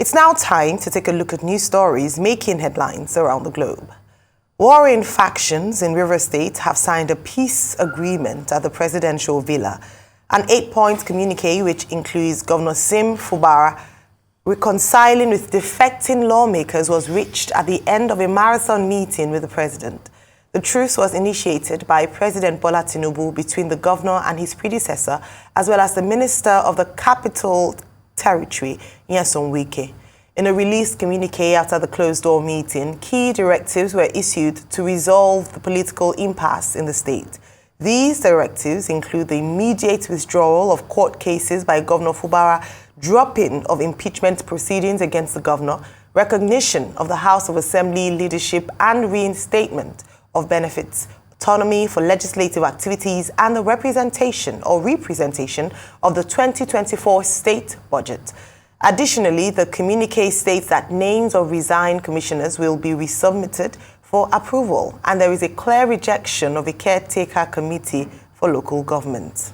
It's now time to take a look at news stories making headlines around the globe. Warring factions in Rivers State have signed a peace agreement at the presidential villa. An 8-point communique which includes Governor Sim Fubara reconciling with defecting lawmakers was reached at the end of a marathon meeting with the president. The truce was initiated by President Bola Tinubu between the governor and his predecessor, as well as the Minister of the Capital Territory, Nyesom Wike. In a released communique after the closed-door meeting, key directives were issued to resolve the political impasse in the state. These directives include the immediate withdrawal of court cases by Governor Fubara, dropping of impeachment proceedings against the governor, recognition of the House of Assembly leadership and reinstatement of benefits, autonomy for legislative activities, and the representation of the 2024 state budget. Additionally, the communique states that names of resigned commissioners will be resubmitted for approval, and there is a clear rejection of a caretaker committee for local government.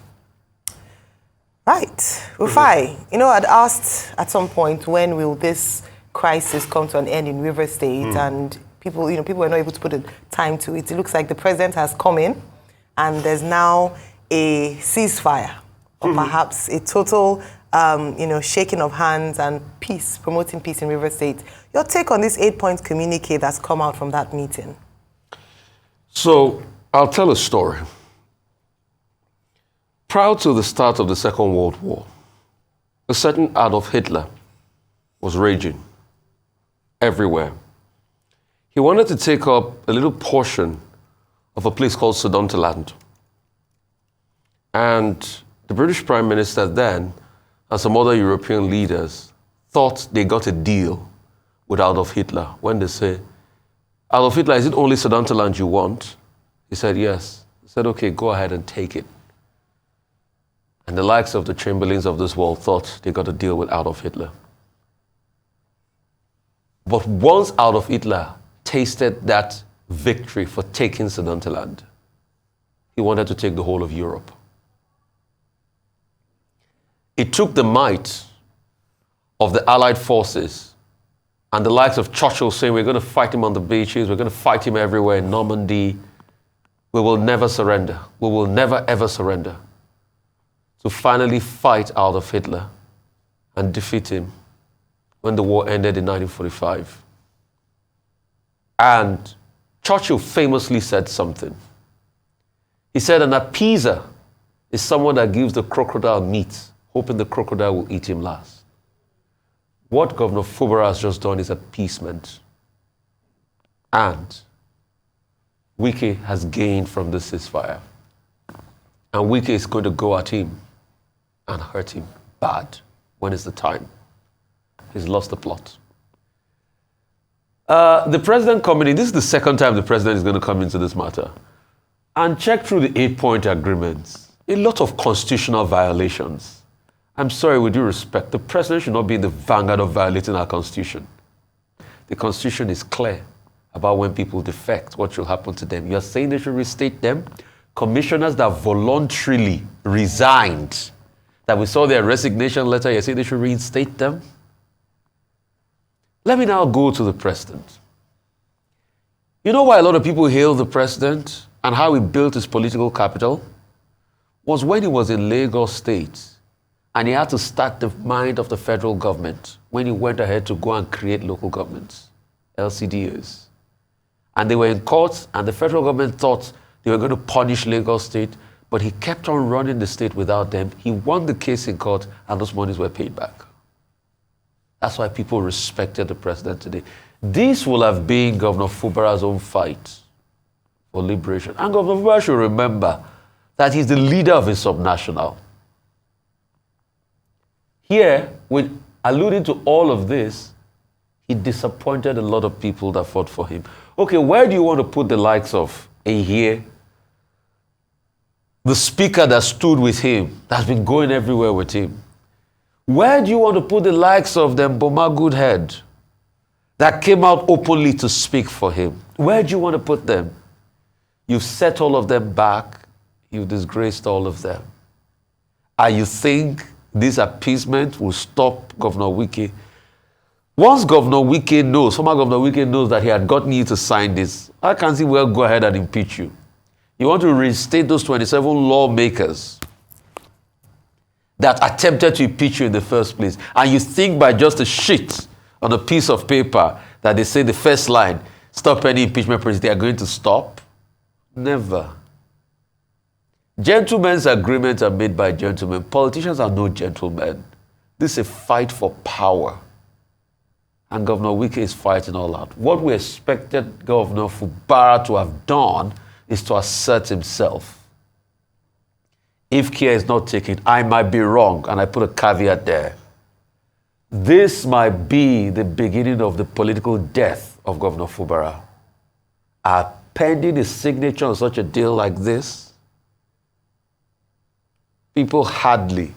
Right. Rufai, I'd asked at some point, when will this crisis come to an end in Rivers State? And people were not able to put a time to it. It looks like the president has come in and there's now a ceasefire, or perhaps a total, shaking of hands and peace, promoting peace in Rivers State. Your take on this 8-point communique that's come out from that meeting? So, I'll tell a story. Prior to the start of the Second World War, a certain Adolf Hitler was raging everywhere. He wanted to take up a little portion of a place called Sudetenland. And the British Prime Minister then, and some other European leaders, thought they got a deal with Adolf Hitler when they say, Adolf Hitler, is it only Sudetenland you want? He said, yes. He said, okay, go ahead and take it. And the likes of the Chamberlains of this world thought they got a deal with Adolf Hitler. But once Adolf Hitler tasted that victory for taking Sudetenland, he wanted to take the whole of Europe. It took the might of the Allied forces and the likes of Churchill saying, we're going to fight him on the beaches, we're going to fight him everywhere in Normandy. We will never surrender. We will never, ever surrender. To finally fight Adolf Hitler and defeat him when the war ended in 1945. And Churchill famously said something. He said, an appeaser is someone that gives the crocodile meat, hoping the crocodile will eat him last. What Governor Fubara has just done is appeasement. And Wike has gained from this ceasefire. And Wike is going to go at him and hurt him bad when it's the time. He's lost the plot. The president coming in, this is the second time the president is going to come into this matter. And check through the 8-point agreements. A lot of constitutional violations. I'm sorry, with due respect, the president should not be in the vanguard of violating our constitution. The constitution is clear about when people defect, what should happen to them. You're saying they should restate them? Commissioners that voluntarily resigned, that we saw their resignation letter, you say they should reinstate them? Let me now go to the president. You know why a lot of people hail the president and how he built his political capital? Was when he was in Lagos State and he had to start the mind of the federal government when he went ahead to go and create local governments, LCDs. And they were in court and the federal government thought they were going to punish Lagos State, but he kept on running the state without them. He won the case in court and those monies were paid back. That's why people respected the president today. This will have been Governor Fubara's own fight for liberation. And Governor Fubara should remember that he's the leader of his subnational. Here, with alluding to all of this, he disappointed a lot of people that fought for him. Okay, where do you want to put the likes of Ehie, the speaker that stood with him, that's been going everywhere with him? Where do you want to put the likes of them, Boma Goodhead, that came out openly to speak for him? Where do you want to put them? You've set all of them back. You've disgraced all of them. And you think this appeasement will stop Governor Wike? Once Governor Wike knows, former Governor Wike knows that he had gotten you to sign this, I can see well go ahead and impeach you. You want to reinstate those 27 lawmakers that attempted to impeach you in the first place, and you think by just a sheet on a piece of paper that they say the first line, stop any impeachment process, they are going to stop? Never. Gentlemen's agreements are made by gentlemen. Politicians are no gentlemen. This is a fight for power. And Governor Wike is fighting all out. What we expected Governor Fubara to have done is to assert himself. If care is not taken, I might be wrong, and I put a caveat there. This might be the beginning of the political death of Governor Fubara. Pending his signature on such a deal like this, people hardly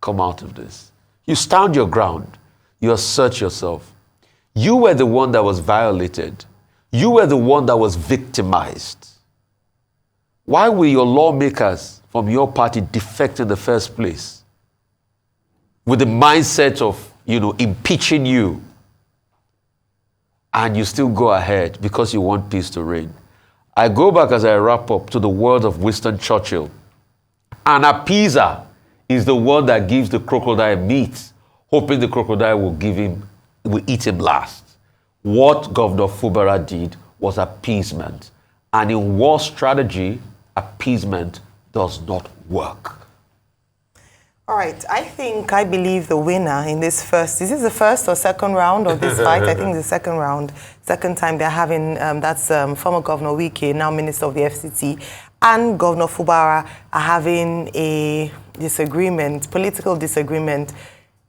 come out of this. You stand your ground. You assert yourself. You were the one that was violated. You were the one that was victimized. Why will your lawmakers from your party defect in the first place? With the mindset of, impeaching you. And you still go ahead because you want peace to reign. I go back as I wrap up to the words of Winston Churchill. An appeaser is the one that gives the crocodile meat, hoping the crocodile will eat him last. What Governor Fubara did was appeasement. And in war strategy, appeasement does not work. All right, I believe the winner in this is this the first or second round of this fight? I think the second round, second time they're having, that's former Governor Wike, now Minister of the FCT, and Governor Fubara are having a disagreement, political disagreement.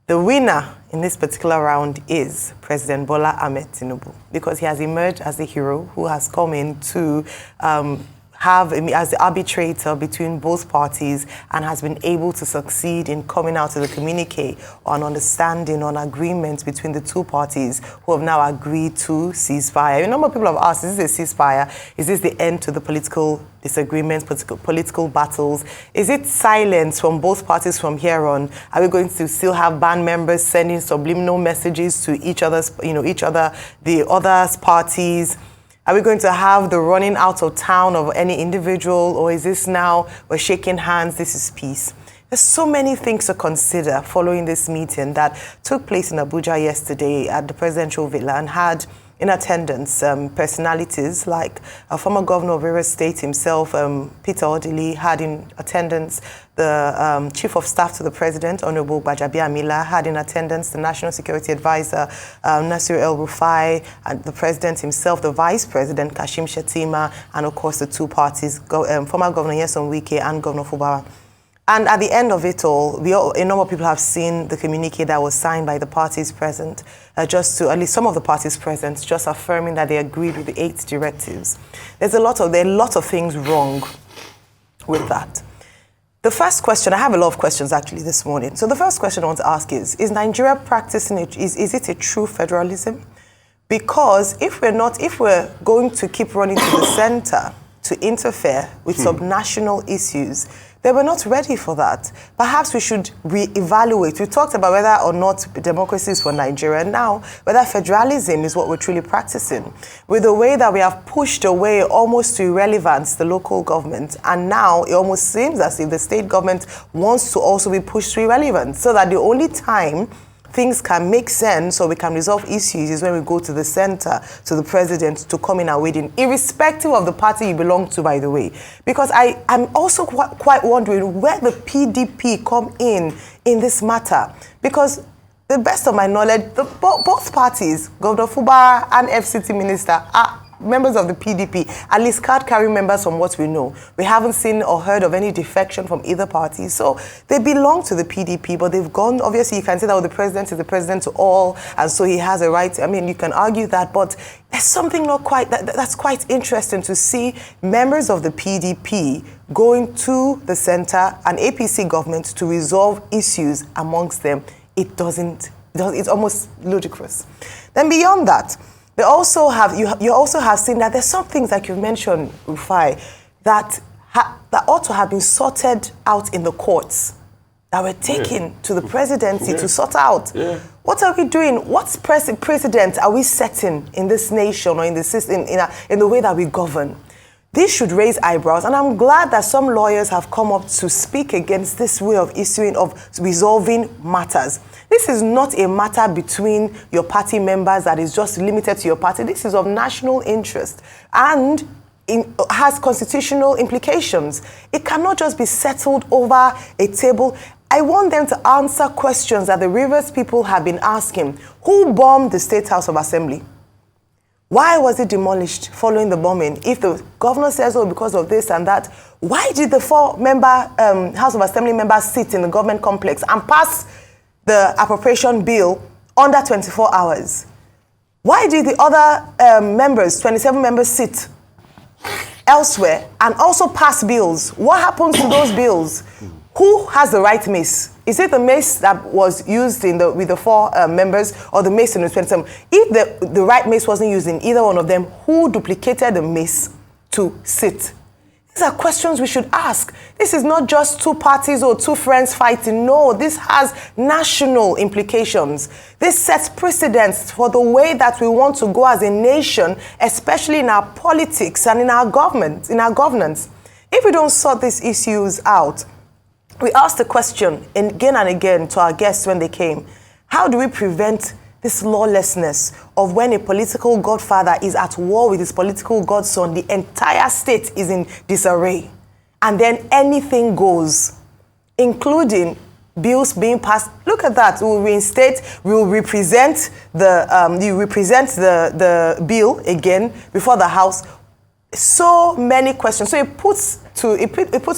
The winner in this particular round is President Bola Ahmed Tinubu, because he has emerged as the hero who has come in to as the arbitrator between both parties and has been able to succeed in coming out with a communique on understanding, on agreement between the two parties who have now agreed to ceasefire. A number of people have asked, is this a ceasefire? Is this the end to the political disagreements, political battles? Is it silence from both parties from here on? Are we going to still have band members sending subliminal messages to the other parties? Are we going to have the running out of town of any individual, or is this now we're shaking hands, this is peace? There's so many things to consider following this meeting that took place in Abuja yesterday at the presidential villa and had in attendance personalities like former governor of Rivers State himself, Peter Odili, had in attendance the Chief of Staff to the President, Honorable Bajabi Amila, had in attendance the National Security Advisor, Nasir El-Rufai, and the President himself, the Vice President, Kashim Shettima, and of course the two parties, former Governor Nyesom Wike and Governor Fubara. And at the end of it all, a number of people have seen the communique that was signed by the parties present, at least some of the parties present, just affirming that they agreed with the 8 directives. There are a lot of things wrong with that. The first question, I have a lot of questions actually this morning. So the first question I want to ask is Nigeria practicing it, is it a true federalism? Because if we're going to keep running to the center to interfere with subnational issues, they were not ready for that. Perhaps we should reevaluate. We talked about whether or not democracy is for Nigeria. Now, whether federalism is what we're truly practicing. With the way that we have pushed away almost to irrelevance the local government, and now it almost seems as if the state government wants to also be pushed to irrelevance, so that the only time things can make sense or we can resolve issues is when we go to the center, to the president, to come in and wade in, irrespective of the party you belong to, by the way. Because I'm also quite wondering where the PDP come in this matter. Because the best of my knowledge, both parties, Governor Fubara and FCT Minister, are members of the PDP, at least card-carrying members from what we know. We haven't seen or heard of any defection from either party. So they belong to the PDP, but they've gone, obviously you can say that the president is the president to all, and so he has a right. I mean, you can argue that, but there's something not quite, that's quite interesting to see members of the PDP going to the center and APC government to resolve issues amongst them. It's almost ludicrous. Then beyond that, they also have, you also have seen that there's some things like you mentioned, Rufai, that ought to have been sorted out in the courts. that were taken to the presidency to sort out. What are we doing? What precedent are we setting in this nation or in the system, in the way that we govern? This should raise eyebrows, and I'm glad that some lawyers have come up to speak against this way of resolving matters. This is not a matter between your party members that is just limited to your party. This is of national interest and has constitutional implications. It cannot just be settled over a table. I want them to answer questions that the Rivers people have been asking. Who bombed the State House of Assembly? Why was it demolished following the bombing? If the governor says, oh, because of this and that, why did the 4-member House of Assembly members sit in the government complex and pass the appropriation bill under 24 hours? Why did the other members, 27 members, sit elsewhere and also pass bills? What happens to those bills? Who has the right mace? Is it the mace that was used with the 4 members or the mace in the 27? If the right mace wasn't used in either one of them, who duplicated the mace to sit? These are questions we should ask. This is not just 2 parties or 2 friends fighting. No, this has national implications. This sets precedents for the way that we want to go as a nation, especially in our politics and in our government, in our governance. If we don't sort these issues out, we asked the question again and again to our guests when they came, how do we prevent this lawlessness of when a political godfather is at war with his political godson, the entire state is in disarray, and then anything goes, including bills being passed? Look at that. We will reinstate, we will represent the bill again before the House. So many questions. So it puts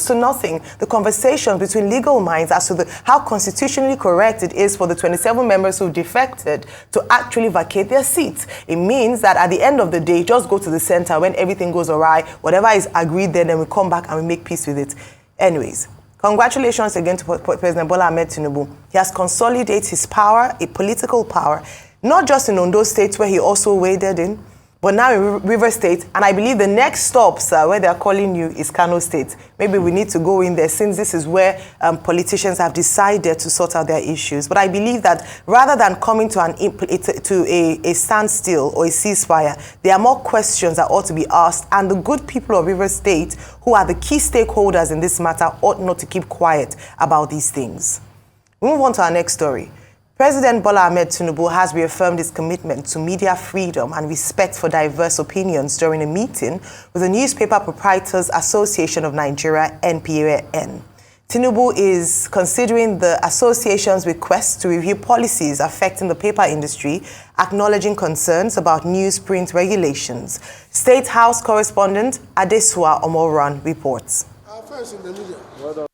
to nothing the conversation between legal minds as to how constitutionally correct it is for the 27 members who defected to actually vacate their seats. It means that at the end of the day, just go to the center when everything goes awry, whatever is agreed there, then we come back and we make peace with it. Anyways, congratulations again to President Bola Ahmed Tinubu. He has consolidated his power, a political power, not just in Ondo State where he also waded in, but now in River State, and I believe the next stop, sir, where they're calling you is Kano State. Maybe we need to go in there since this is where politicians have decided to sort out their issues. But I believe that rather than coming to a standstill or a ceasefire, there are more questions that ought to be asked, and the good people of River State, who are the key stakeholders in this matter, ought not to keep quiet about these things. We move on to our next story. President Bola Ahmed Tinubu has reaffirmed his commitment to media freedom and respect for diverse opinions during a meeting with the Newspaper Proprietors Association of Nigeria, NPAN. Tinubu is considering the association's request to review policies affecting the paper industry, acknowledging concerns about newsprint regulations. State House correspondent Adesua Omoran reports. First in the media.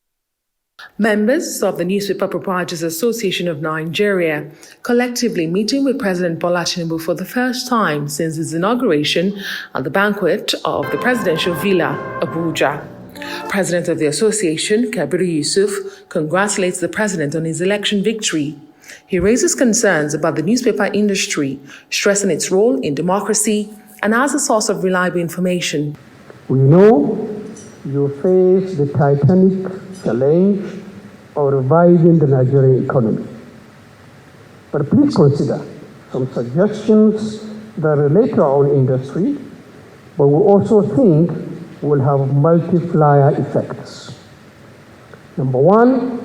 Members of the Newspaper Proprietors Association of Nigeria collectively meeting with President Bola Tinubu for the first time since his inauguration at the banquet of the presidential villa, Abuja. President of the association, Kabiru Yusuf, congratulates the president on his election victory. He raises concerns about the newspaper industry, stressing its role in democracy and as a source of reliable information. We know you face the titanic challenge of reviving the Nigerian economy. But please consider some suggestions that relate to our own industry, but we also think will have multiplier effects. Number one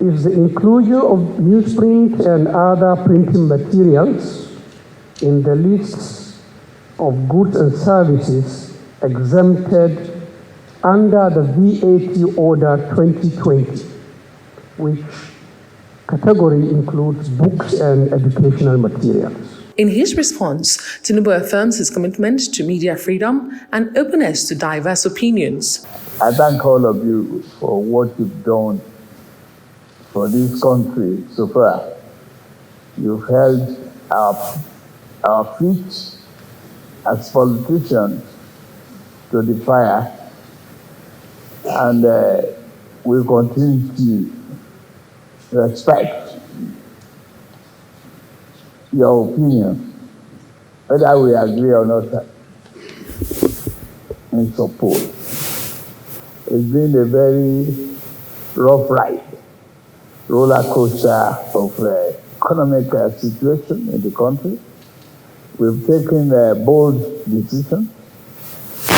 is the inclusion of newsprint and other printing materials in the lists of goods and services exempted under the VAT Order 2020, which category includes books and educational materials. In his response, Tinubu affirms his commitment to media freedom and openness to diverse opinions. I thank all of you for what you've done for this country so far. You've held our feet as politicians to the fire, and we'll continue to respect your opinion, whether we agree or not in support. It's been a very rough ride, roller coaster of economic situation in the country. We've taken bold decisions,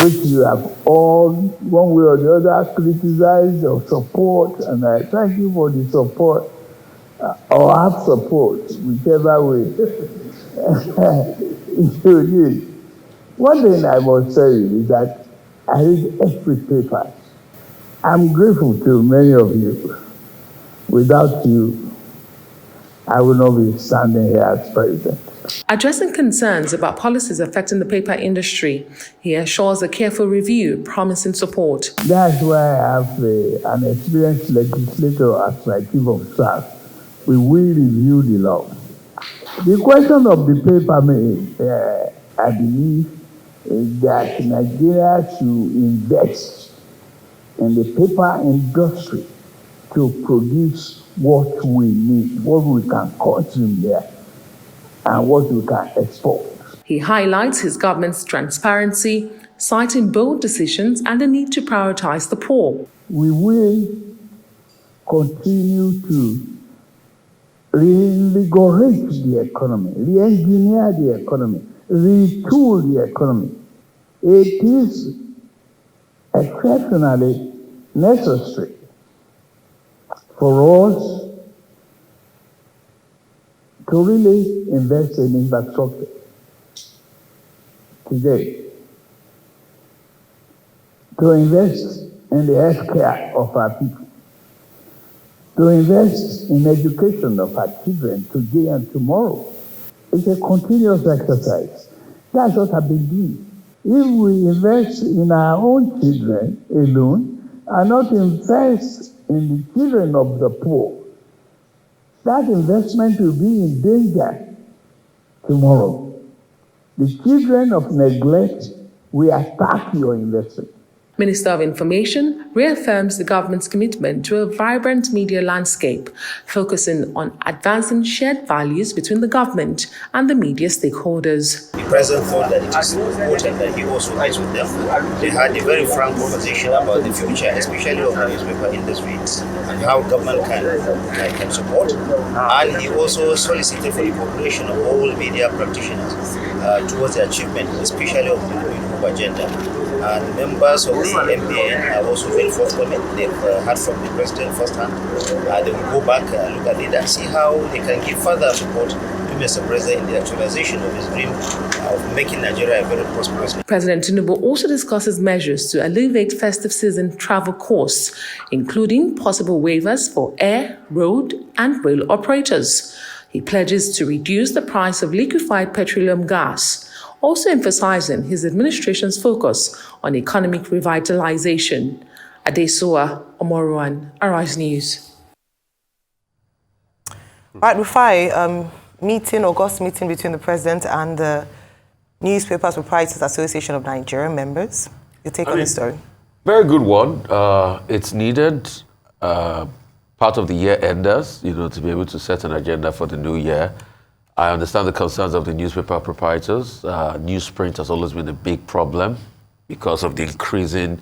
which you have all, one way or the other, criticized or support, and I thank you for the support, or have support, whichever way you did. One thing I must tell you is that I read every paper. I'm grateful to many of you. Without you, I would not be standing here as president. Addressing concerns about policies affecting the paper industry, he assures a careful review, promising support. That's why I have an experienced legislator as my chief of staff. We will review the law. The question of the paper, I believe, is that Nigeria should invest in the paper industry to produce what we need, what we can consume there, and what we can export. He highlights his government's transparency, citing bold decisions and the need to prioritize the poor. We will continue to reinvigorate the economy, re-engineer the economy, retool the economy. It is exceptionally necessary for us to really invest in infrastructure today, to invest in the healthcare of our people, to invest in education of our children today and tomorrow. It's a continuous exercise. That's what I've been doing. If we invest in our own children alone and not invest in the children of the poor, that investment will be in danger tomorrow. The children of neglect will attack your investment. Minister of Information reaffirms the government's commitment to a vibrant media landscape, focusing on advancing shared values between the government and the media stakeholders. The president thought that it is important that he also meets with them. They had a very frank conversation about the future, especially of the newspaper industry and how government can support. And he also solicited for the cooperation of all media practitioners towards the achievement, especially of the Tinubu agenda. And members of the MPN are also very forthcoming. They've heard from the president firsthand. They will go back and look at it and see how they can give further support to Mr. President in the actualization of his dream of making Nigeria a very prosperous nation. President Tinubu also discusses measures to alleviate festive season travel costs, including possible waivers for air, road, and rail operators. He pledges to reduce the price of liquefied petroleum gas, also emphasizing his administration's focus on economic revitalization. Adesoa Omoruan, Arise News. Right, Rufai, August meeting between the president and the Newspapers Proprietors Association of Nigeria members. Your take on the story? Very good one. It's needed. Part of the year enders, to be able to set an agenda for the new year. I understand the concerns of the newspaper proprietors. Newsprint has always been a big problem because of the increasing,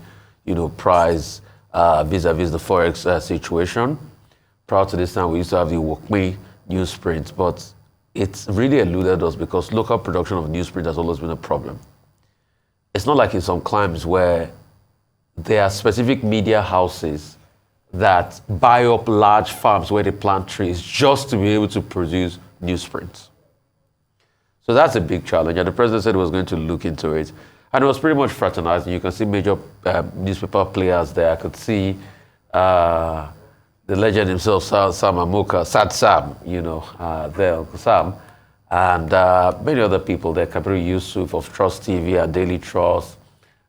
price vis-a-vis the forex situation. Prior to this time, we used to have the Wokme newsprint, but it's really eluded us because local production of newsprint has always been a problem. It's not like in some climes where there are specific media houses that buy up large farms where they plant trees just to be able to produce newsprint. So that's a big challenge, and the president said he was going to look into it. And it was pretty much fraternizing. You can see major newspaper players there. I could see the legend himself, Sam Amoka, Sad Sam, there, Uncle Sam, and many other people there, Kabiru Yusuf of Trust TV and Daily Trust,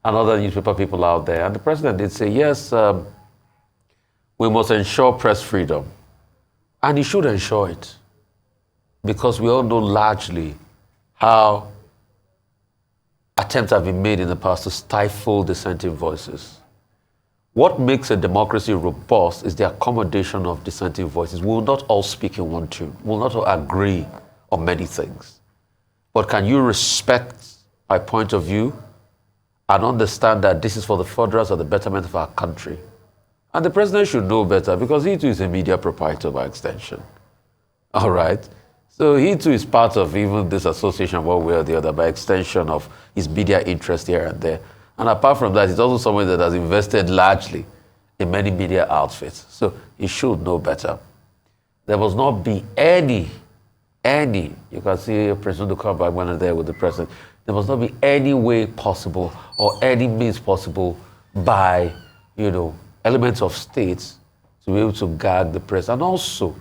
and other newspaper people out there. And the president did say, yes, we must ensure press freedom. And he should ensure it, because we all know largely how attempts have been made in the past to stifle dissenting voices. What makes a democracy robust is the accommodation of dissenting voices. We will not all speak in one tune. We will not all agree on many things. But can you respect my point of view and understand that this is for the furtherance of the betterment of our country And the president should know better because he too is a media proprietor by extension. All right? So he too is part of even this association one way or the other by extension of his media interest here and there. And apart from that, he's also someone that has invested largely in many media outfits. So he should know better. There must not be any, you can see President Dukamba went there with the president. There must not be any way possible or any means possible by, elements of states to be able to gag the press. And also,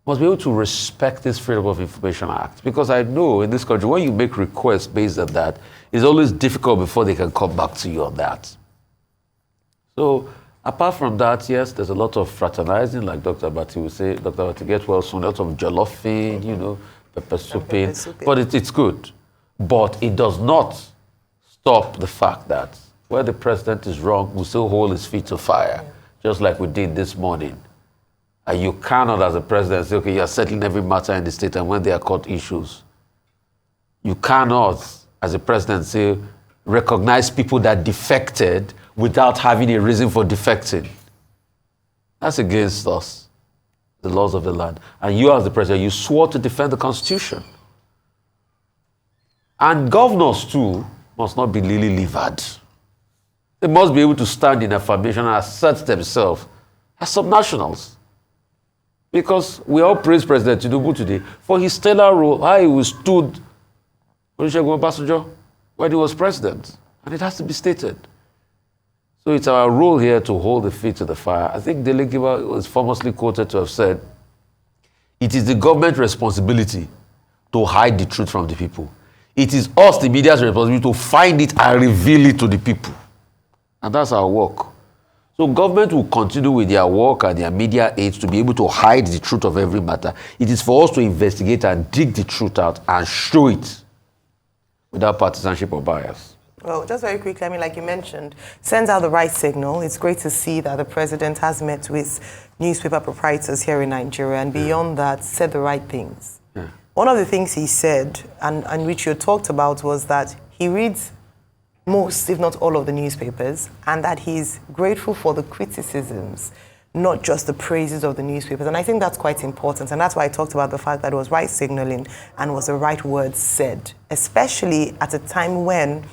must be able to respect this Freedom of Information Act. Because I know in this country, when you make requests based on that, it's always difficult before they can come back to you on that. So, apart from that, yes, there's a lot of fraternizing, like Dr. Abati would say. Dr. Abati, get well soon, a lot of jollophing, pepper souping. But it's good. But it does not stop the fact that where the president is wrong, we still hold his feet to fire, just like we did this morning. And you cannot, as a president, say, okay, you're settling every matter in the state, and when there are court issues, you cannot, as a president, say, recognize people that defected without having a reason for defecting. That's against us, the laws of the land. And you, as the president, you swore to defend the Constitution. And governors, too, must not be lily-livered. They must be able to stand in affirmation and assert themselves as subnationals. Because we all praise President Tinubu today for his stellar role, how he withstood Olusegun Obasanjo when he was president. And it has to be stated. So it's our role here to hold the feet to the fire. I think Dele Giwa was famously quoted to have said, it is the government's responsibility to hide the truth from the people. It is us, the media's responsibility, to find it and reveal it to the people. And that's our work. So government will continue with their work and their media aids to be able to hide the truth of every matter. It is for us to investigate and dig the truth out and show it without partisanship or bias. Well, just very quickly, like you mentioned, sends out the right signal. It's great to see that the president has met with newspaper proprietors here in Nigeria and beyond that said the right things. Yeah. One of the things he said, and which you talked about, was that he reads most, if not all, of the newspapers, and that he's grateful for the criticisms, not just the praises of the newspapers. And I think that's quite important. And that's why I talked about the fact that it was right signaling and was the right words said, especially at a time when,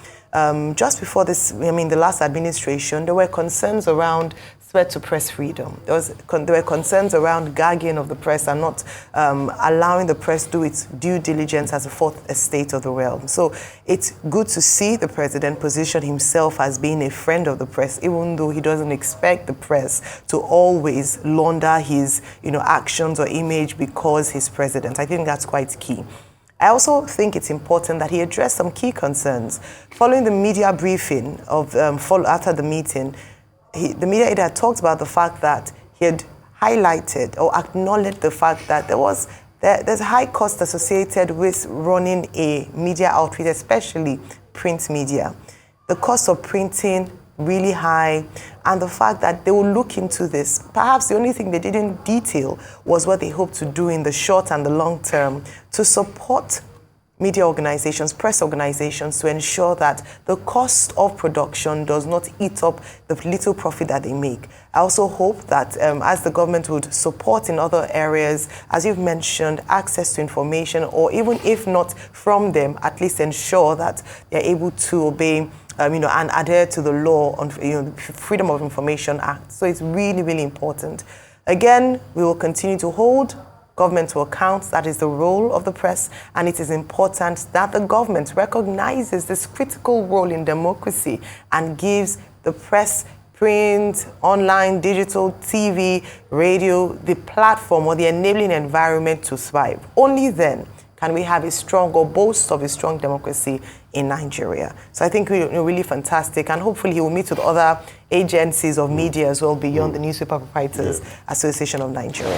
just before this, the last administration, there were concerns around threat to press freedom. There were concerns around gagging of the press and not allowing the press do its due diligence as a fourth estate of the realm. So it's good to see the president position himself as being a friend of the press, even though he doesn't expect the press to always launder his actions or image because he's president. I think that's quite key. I also think it's important that he addressed some key concerns. Following the media briefing after the meeting, the media editor had talked about the fact that he had highlighted or acknowledged the fact that there's a high cost associated with running a media outfit, especially print media. The cost of printing really high, and the fact that they will look into this. Perhaps the only thing they didn't detail was what they hope to do in the short and the long term to support media organizations, press organizations, to ensure that the cost of production does not eat up the little profit that they make. I also hope that as the government would support in other areas, as you've mentioned, access to information, or even if not from them, at least ensure that they're able to obey and adhere to the law on Freedom of Information Act. So it's really, really important. Again, we will continue to hold government to account. That is the role of the press, and it is important that the government recognizes this critical role in democracy and gives the press, print, online, digital, TV, radio, the platform or the enabling environment to thrive. Only then can we have a strong or boast of a strong democracy in Nigeria. So I think we're really fantastic, and hopefully he will meet with other agencies of media as well beyond the Newspaper Proprietors Association of Nigeria.